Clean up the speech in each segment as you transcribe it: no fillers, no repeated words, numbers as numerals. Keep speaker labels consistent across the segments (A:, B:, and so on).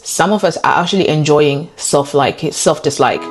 A: some of us are actually enjoying self-dislike.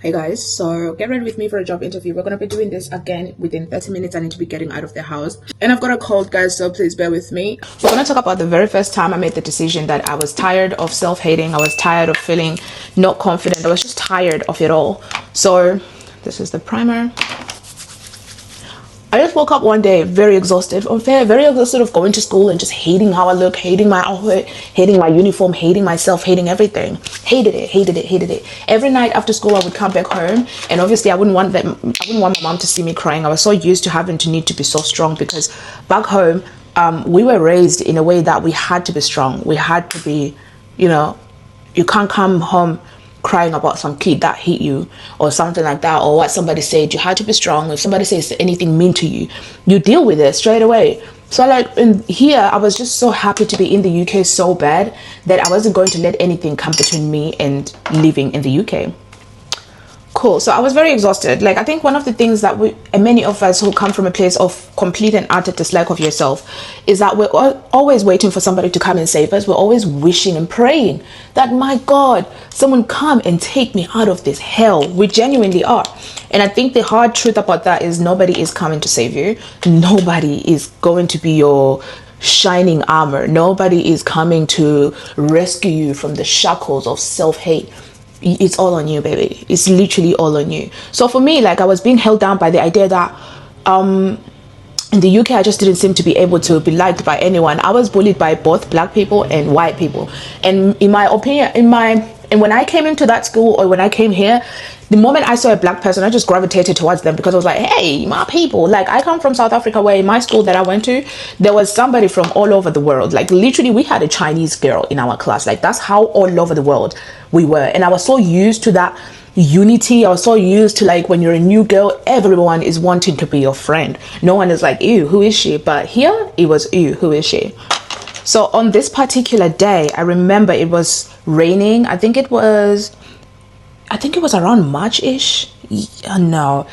A: Hey guys, so get ready with me for a job interview. We're going to be doing this again within 30 minutes. I need to be getting out of the house. And I've got a cold, guys, so please bear with me. We're going to talk about the very first time I made the decision that I was tired of self-hating. I was tired of feeling not confident. I was just tired of it all. So this is the primer. I just woke up one day very exhausted, very exhausted of going to school and just hating how I look, hating my outfit, hating my uniform, hating myself, hating everything. Hated it. Every night after school, I would come back home, and obviously I wouldn't want my mom to see me crying. I was so used to having to need to be so strong, because back home, we were raised in a way that we had to be strong. We had to be, you can't come home crying about some kid that hit you or something like that, or what somebody said. You had to be strong. If somebody says anything mean to you, you deal with it straight away. So like in here, I was just so happy to be in the UK so bad that I wasn't going to let anything come between me and living in the UK. Cool. So I was very exhausted. Like, I think one of the things that many of us who come from a place of complete and utter dislike of yourself, is that we're always waiting for somebody to come and save us. We're always wishing and praying that, my God, someone come and take me out of this hell. We genuinely are. And I think the hard truth about that is nobody is coming to save you. Nobody is going to be your shining armor. Nobody is coming to rescue you from the shackles of self-hate. It's all on you, baby. It's literally all on you. So for me, like, I was being held down by the idea that in the UK, I just didn't seem to be able to be liked by anyone. I was bullied by both black people and white people. And in my opinion, and when I came into that school, or when I came here, the moment I saw a black person, I just gravitated towards them, because I was like, hey, my people. Like, I come from South Africa, where in my school that I went to, there was somebody from all over the world. Like, literally, we had a Chinese girl in our class. Like, that's how all over the world we were. And I was so used to that unity. I was so used to, like, when you're a new girl, everyone is wanting to be your friend. No one is like, ew, who is she? But here, it was, ew, who is she? So on this particular day, I remember it was raining. I think it was around March-ish. No.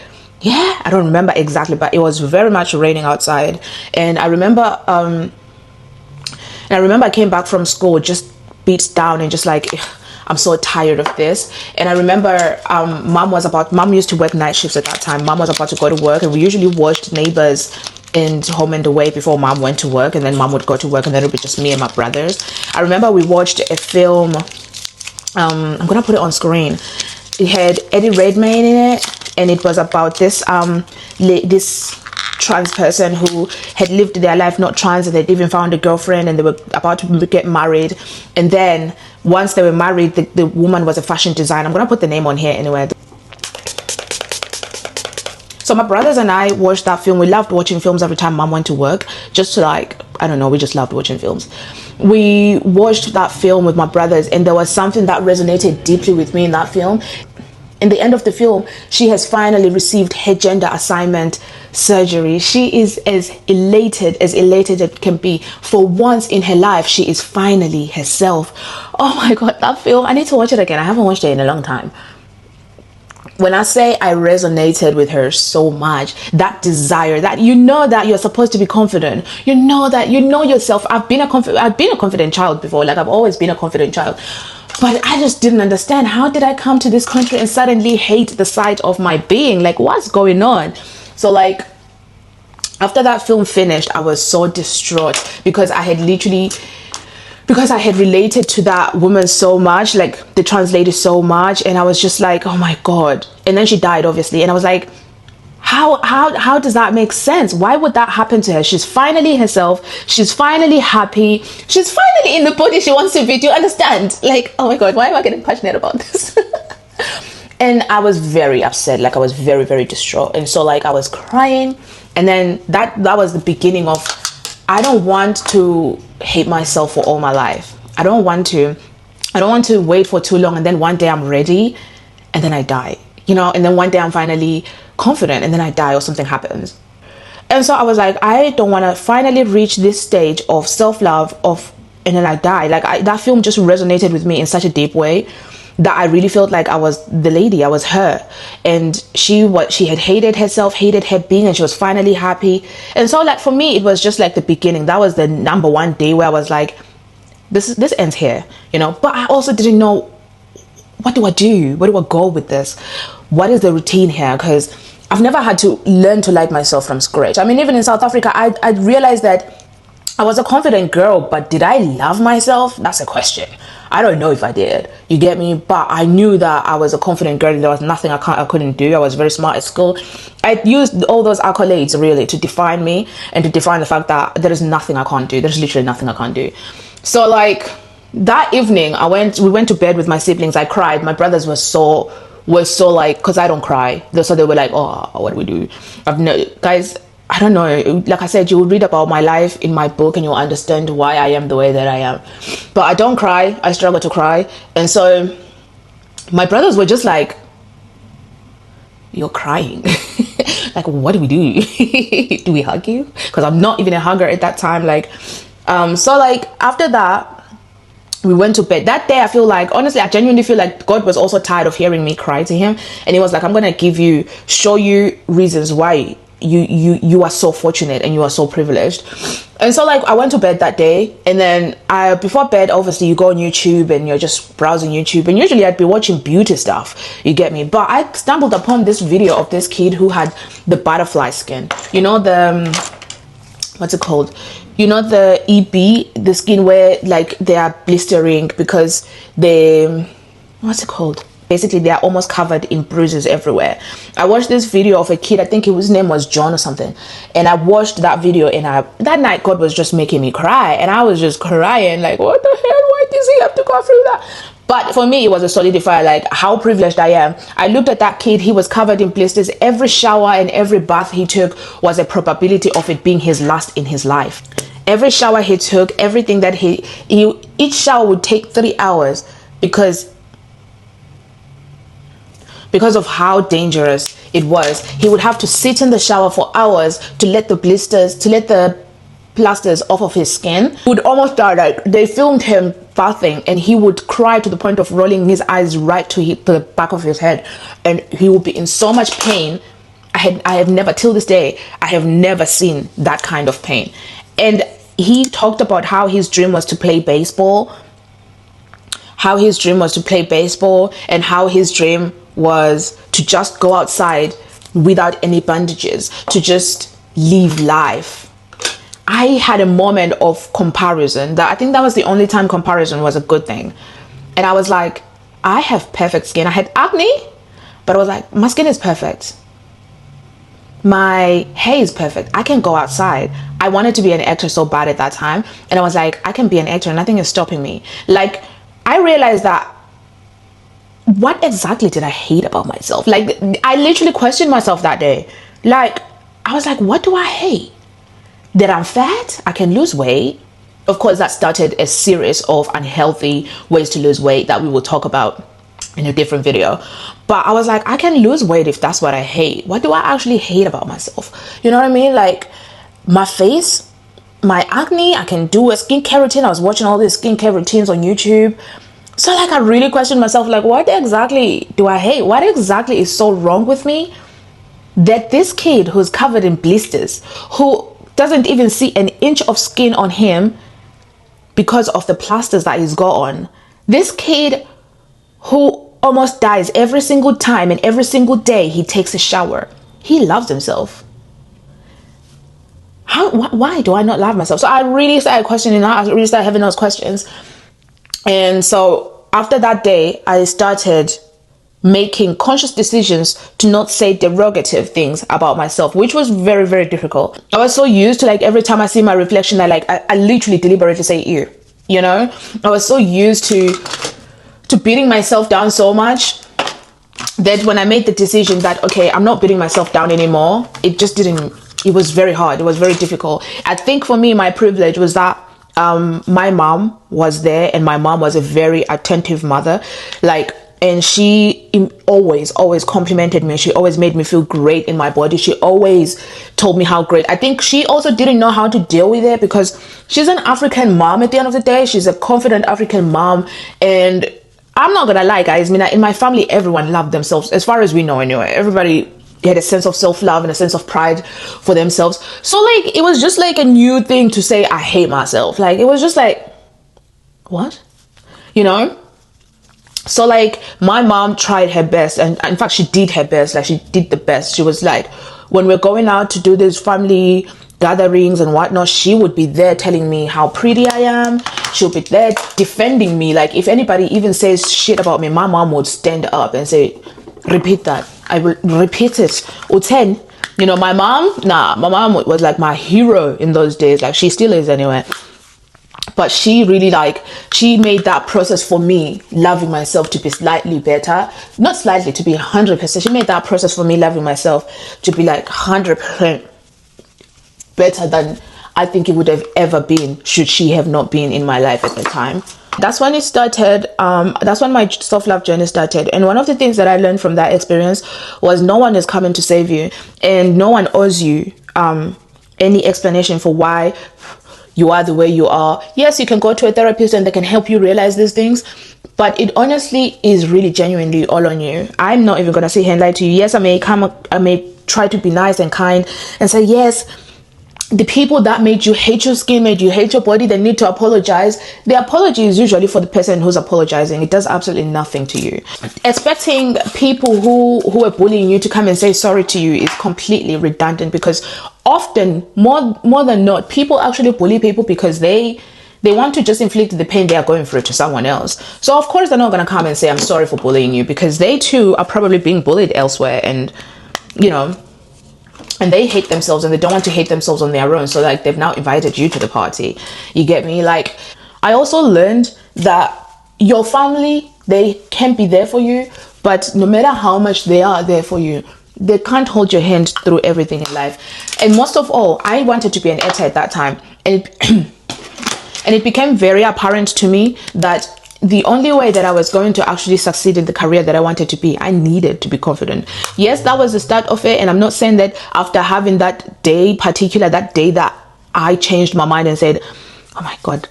A: Yeah, I don't remember exactly, but it was very much raining outside. And I remember I came back from school just beat down and just like, I'm so tired of this. And I remember mom used to work night shifts at that time. Mom was about to go to work, and we usually watched Neighbors and Home and Away before mom went to work, and then mom would go to work, and then it would be just me and my brothers. I remember we watched a film. I'm gonna put it on screen. It had Eddie Redmayne in it, and it was about this this trans person who had lived their life not trans, and they'd even found a girlfriend, and they were about to get married. And then once they were married, the woman was a fashion designer. I'm gonna put the name on here anyway. So my brothers and I watched that film. We loved watching films every time mom went to work, just to, like, I don't know, we just loved watching films. We watched that film with my brothers, and there was something that resonated deeply with me in that film. In the end of the film, she has finally received her gender assignment surgery. She is as elated as it can be. For once in her life, she is finally herself. Oh my God, that film, I need to watch it again. I haven't watched it in a long time. When I say I resonated with her so much, that desire, that that you're supposed to be confident, that yourself. I've been a confident child before. Like, I've always been a confident child, but I just didn't understand, how did I come to this country and suddenly hate the sight of my being? Like, what's going on? So, like, after that film finished, I was so distraught, because I had related to that woman so much, like the trans lady so much, and I was just like, oh my God. And then she died, obviously, and I was like, how does that make sense? Why would that happen to her? She's finally herself. She's finally happy. She's finally in the body she wants to be. Do you understand? Like, oh my God, why am I getting passionate about this? And I was very upset. Like, I was very, very distraught. And so, like, I was crying, and then that was the beginning of, I don't want to hate myself for all my life. I don't want to wait for too long, and then one day I'm ready, and then I die, and then one day I'm finally confident, and then I die, or something happens. And so I was like, I don't want to finally reach this stage of self-love and then I die. Like, that film just resonated with me in such a deep way. that I really felt like I was the lady, I was her. And she had hated herself, hated her being, and she was finally happy. And so like for me, it was just like the beginning. That was the number one day where I was like, this ends here, you know. But I also didn't know, what do I do? Where do I go with this? What is the routine here? Because I've never had to learn to like myself from scratch. I mean, even in South Africa, I realized that I was a confident girl, but did I love myself? That's a question. I don't know if I did. You get me? But I knew that I was a confident girl. There was nothing I couldn't do. I was very smart at school. I used all those accolades really to define me and to define the fact that there is nothing I can't do. There's literally nothing I can't do. So like that evening, we went to bed with my siblings. I cried. My brothers were so like, because I don't cry. So they were like, oh, what do we do? Guys, I don't know. Like I said, you will read about my life in my book and you'll understand why I am the way that I am. But I don't cry. I struggle to cry. And so my brothers were just like, you're crying. Like, what do we do? Do we hug you? Because I'm not even a hugger at that time. Like, so like after that, we went to bed. That day, I feel like, honestly, I genuinely feel like God was also tired of hearing me cry to him. And he was like, I'm going to show you reasons why you are so fortunate and you are so privileged. And so like I went to bed that day, and then before bed, obviously you go on YouTube and you're just browsing YouTube, and usually I'd be watching beauty stuff, you get me. But I stumbled upon this video of this kid who had the butterfly skin, you know, what's it called, you know, the EB, the skin where like they are blistering because what's it called, basically they are almost covered in bruises everywhere. I watched this video of a kid, I think his name was John or something, and I watched that video, and that night God was just making me cry, and I was just crying like, what the hell, why does he have to go through that? But for me, it was a solidifier, like how privileged I am. I looked at that kid, he was covered in blisters. Every shower and every bath he took was a probability of it being his last in his life. Every shower he took, everything that each shower would take 3 hours because of how dangerous it was. He would have to sit in the shower for hours to let the plasters off of his skin. He would almost die. Like they filmed him bathing, and he would cry to the point of rolling his eyes right to the back of his head, and he would be in so much pain. I have never, till this day, I have never seen that kind of pain. And he talked about how his dream was to play baseball, and how his dream was to just go outside without any bandages, to just live life. I had a moment of comparison. I think that was the only time comparison was a good thing. And I was like, I have perfect skin. I had acne, but I was like, my skin is perfect. My hair is perfect. I can go outside. I wanted to be an actor so bad at that time. And I was like, I can be an actor. Nothing is stopping me. Like, I realized that, what exactly did I hate about myself? Like, I literally questioned myself that day. Like, I was like, what do I hate? That I'm fat? I can lose weight. Of course, that started a series of unhealthy ways to lose weight that we will talk about in a different video. But I was like, I can lose weight if that's what I hate. What do I actually hate about myself? You know what I mean? Like, my face, my acne, I can do a skincare routine. I was watching all these skincare routines on YouTube. So like I really questioned myself, like, what exactly do I hate? What exactly is so wrong with me that this kid who's covered in blisters, who doesn't even see an inch of skin on him because of the plasters that he's got on, this kid who almost dies every single time and every single day he takes a shower, he loves himself. Why do I not love myself? So I really started questioning that. I really started having those questions. And so after that day, I started making conscious decisions to not say derogative things about myself, which was very, very difficult. I was so used to, like, every time I see my reflection, I literally deliberately say ew, you know? I was so used to beating myself down so much that when I made the decision that, okay, I'm not beating myself down anymore, it was very hard. It was very difficult. I think for me, my privilege was that my mom was there, and my mom was a very attentive mother, and she always complimented me. She always made me feel great in my body. She always told me how great. I think she also didn't know how to deal with it because she's an African mom at the end of the day. She's a confident African mom, and I'm not gonna lie, guys. I mean, in my family, everyone loved themselves, as far as we know anyway. Everybody had a sense of self-love and a sense of pride for themselves. So like, it was just like a new thing to say, I hate myself. Like, it was just like, what? You know? So like, my mom tried her best, and in fact, she did her best. Like, she did the best. She was like, when we're going out to do these family gatherings and whatnot, she would be there telling me how pretty I am. She'll be there defending me. Like, if anybody even says shit about me, my mom would stand up and say, repeat that. I will repeat it. Or 10. You know, my mom was like my hero in those days. Like, she still is anyway. But she really, like, she made that process for me, loving myself, to be slightly better. Not slightly, to be 100%. She made that process for me, loving myself, to be like 100% better than I think it would have ever been should she have not been in my life at the time. That's when it started. That's when my self-love journey started. And one of the things that I learned from that experience was no one is coming to save you, and no one owes you any explanation for why you are the way you are. Yes, you can go to a therapist and they can help you realize these things, but it honestly is really genuinely all on you. I'm not even gonna sit here and lie to you. Yes, I may try to be nice and kind and say, yes, the people that made you hate your skin, made you hate your body, they need to apologize. The apology is usually for the person who's apologizing. It does absolutely nothing to you. Expecting people who are bullying you to come and say sorry to you is completely redundant, because often, more than not, people actually bully people because they want to just inflict the pain they are going through to someone else. So of course they're not going to come and say, I'm sorry for bullying you, because they too are probably being bullied elsewhere, and you know, and they hate themselves and they don't want to hate themselves on their own. So like, they've now invited you to the party. You get me? Like, I also learned that your family, they can be there for you, but no matter how much they are there for you, they can't hold your hand through everything in life. And most of all, I wanted to be an actor at that time. And it became very apparent to me that the only way that I was going to actually succeed in the career that I wanted to be, I needed to be confident. Yes, that was the start of it. And I'm not saying that after having that day that I changed my mind and said, oh my God,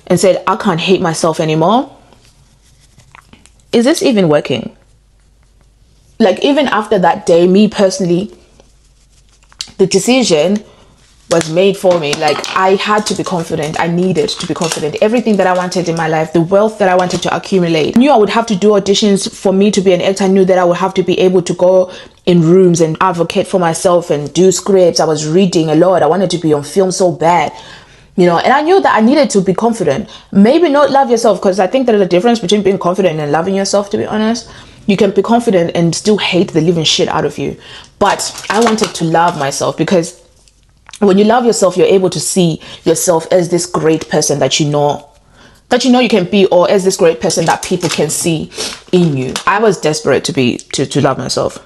A: and said, I can't hate myself anymore. Is this even working? Like, even after that day, me personally, the decision was made for me. Like, I had to be confident. I needed to be confident. Everything that I wanted in my life, the wealth that I wanted to accumulate, I knew I would have to do auditions for me to be an actor. I knew that I would have to be able to go in rooms and advocate for myself and do scripts. I was reading a lot. I wanted to be on film so bad, you know, and I knew that I needed to be confident. Maybe not love yourself, because I think there's a difference between being confident and loving yourself, to be honest. You can be confident and still hate the living shit out of you. But I wanted to love myself, because when you love yourself, you're able to see yourself as this great person that you know you can be, or as this great person that people can see in you. I was desperate to love myself.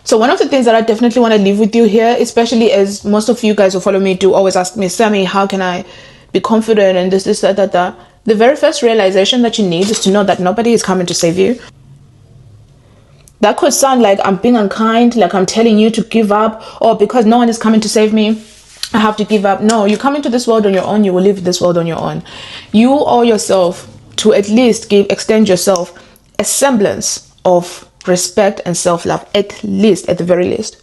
A: So one of the things that I definitely want to leave with you here, especially as most of you guys who follow me do always ask me, Sammy, how can I be confident and this, that. The very first realization that you need is to know that nobody is coming to save you. That could sound like I'm being unkind, like I'm telling you to give up, or because no one is coming to save me, I have to give up. No, you come into this world on your own. You will live this world on your own. You owe yourself to at least extend yourself a semblance of respect and self-love, at least, at the very least.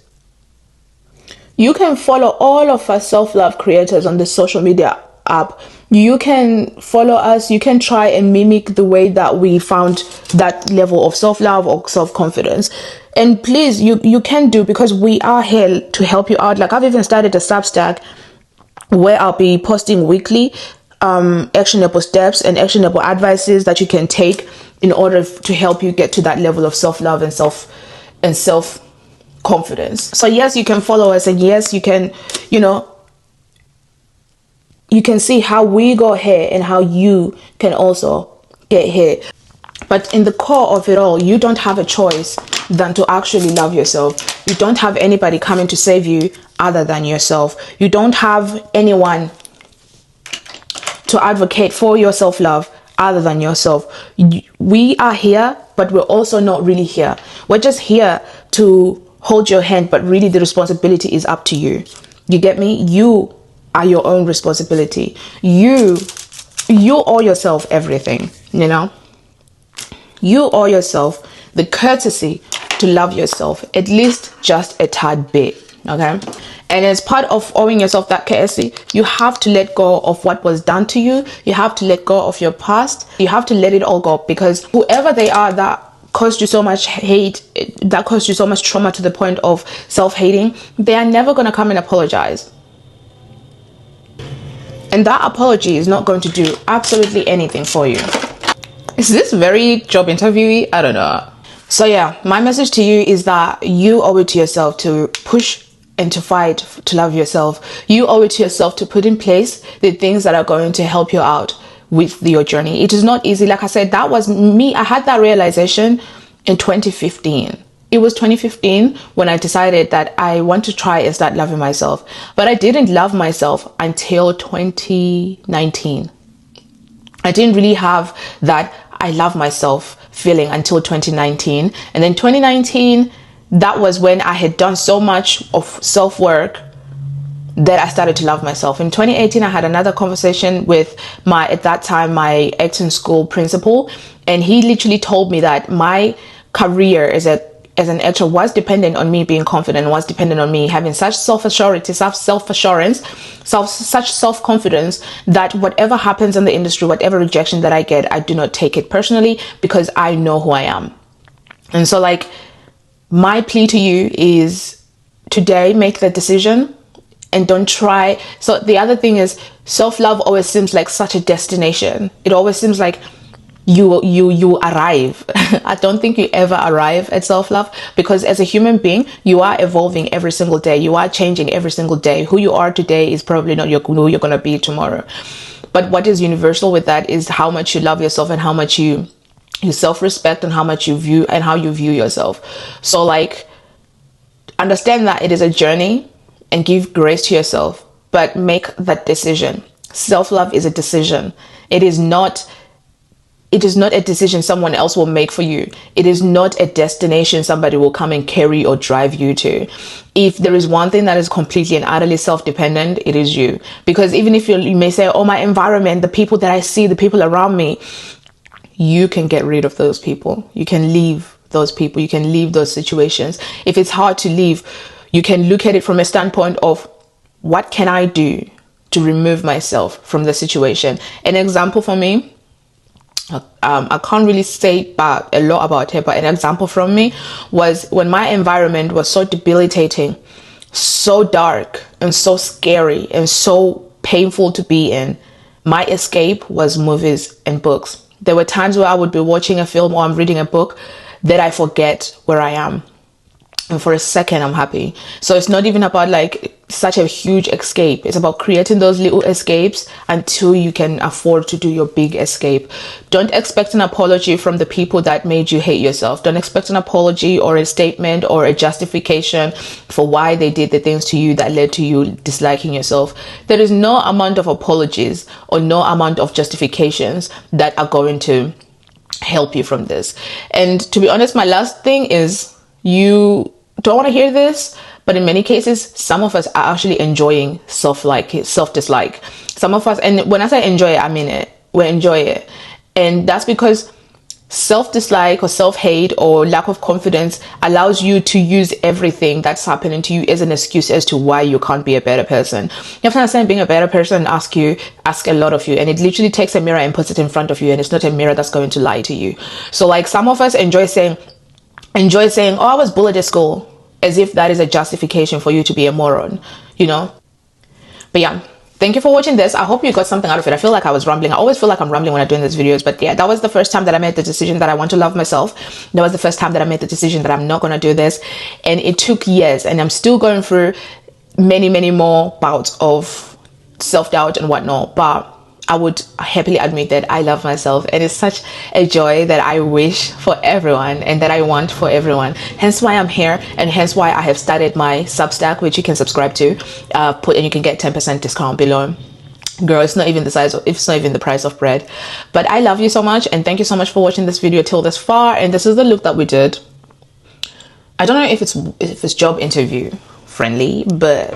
A: You can follow all of our self-love creators on the social media app. You can follow us. You can try and mimic the way that we found that level of self-love or self-confidence. And please, you can do, because we are here to help you out. Like, I've even started a Substack where I'll be posting weekly actionable steps and actionable advices that you can take in order to help you get to that level of self-love and self-confidence. So yes, you can follow us, and yes, you can, you can see how we go here and how you can also get here. But in the core of it all, you don't have a choice than to actually love yourself. You don't have anybody coming to save you other than yourself. You don't have anyone to advocate for your self-love other than yourself. We are here, but we're also not really here. We're just here to hold your hand, but really the responsibility is up to you. You get me? You are your own responsibility. You owe yourself everything, You owe yourself the courtesy to love yourself, at least just a tad bit, okay? And as part of owing yourself that courtesy, you have to let go of what was done to you. You have to let go of your past. You have to let it all go, because whoever they are that caused you so much hate, that caused you so much trauma to the point of self-hating, they are never going to come and apologize. And that apology is not going to do absolutely anything for you. Is this very job interviewee? I don't know. So yeah, my message to you is that you owe it to yourself to push and to fight to love yourself. You owe it to yourself to put in place the things that are going to help you out with your journey. It is not easy. Like I said, that was me. I had that realization in 2015. It was 2015 when I decided that I want to try and start loving myself. But I didn't love myself until 2019. I didn't really have that I love myself feeling until 2019. And then 2019, that was when I had done so much of self-work that I started to love myself. In 2018, I had another conversation with at that time, my acting school principal. And he literally told me that my career as an actor was dependent on me being confident, was dependent on me having such self-assurance, such self-confidence that whatever happens in the industry, whatever rejection that I get, I do not take it personally, because I know who I am. And so like, my plea to you is today, make the decision and don't try. So the other thing is, self-love always seems like such a destination. It always seems like you arrive. I don't think you ever arrive at self-love, because as a human being, you are evolving every single day. You are changing every single day. Who you are today is probably not who you're going to be tomorrow. But what is universal with that is how much you love yourself and how much you self-respect and how much you view and how you view yourself. So like, understand that it is a journey and give grace to yourself, but make that decision. Self-love is a decision. It is not a decision someone else will make for you. It is not a destination somebody will come and carry or drive you to. If there is one thing that is completely and utterly self-dependent, it is you. Because even if you may say, oh, my environment, the people that I see, the people around me, you can get rid of those people. You can leave those people. You can leave those situations. If it's hard to leave, you can look at it from a standpoint of, what can I do to remove myself from the situation? An example for me, I can't really say a lot about it, but an example from me was when my environment was so debilitating, so dark and so scary and so painful to be in. My escape was movies and books. There were times where I would be watching a film or I'm reading a book that I forget where I am. And for a second, I'm happy. So it's not even about like such a huge escape. It's about creating those little escapes until you can afford to do your big escape. Don't expect an apology from the people that made you hate yourself. Don't expect an apology or a statement or a justification for why they did the things to you that led to you disliking yourself. There is no amount of apologies or no amount of justifications that are going to help you from this. And to be honest, my last thing is, you don't want to hear this, but in many cases, some of us are actually enjoying self-dislike. Some of us, and when I say enjoy it, I mean it. We enjoy it. And that's because self-dislike or self-hate or lack of confidence allows you to use everything that's happening to you as an excuse as to why you can't be a better person. You have to understand, being a better person ask a lot of you, and it literally takes a mirror and puts it in front of you, and it's not a mirror that's going to lie to you. So like, some of us enjoy saying, oh, I was bullied at school, as if that is a justification for you to be a moron, you know? But yeah, thank you for watching this. I hope you got something out of it. I feel like I was rambling. I always feel like I'm rambling when I'm doing these videos, but yeah, that was the first time that I made the decision that I want to love myself. That was the first time that I made the decision that I'm not going to do this. And it took years, and I'm still going through many, many more bouts of self-doubt and whatnot, but I would happily admit that I love myself, and it's such a joy that I wish for everyone and that I want for everyone. Hence why I'm here, and hence why I have started my Substack, which you can subscribe to, and you can get 10% discount below. Girl, it's not even the price of bread. But I love you so much, and thank you so much for watching this video till this far. And this is the look that we did. I don't know if it's job interview friendly, but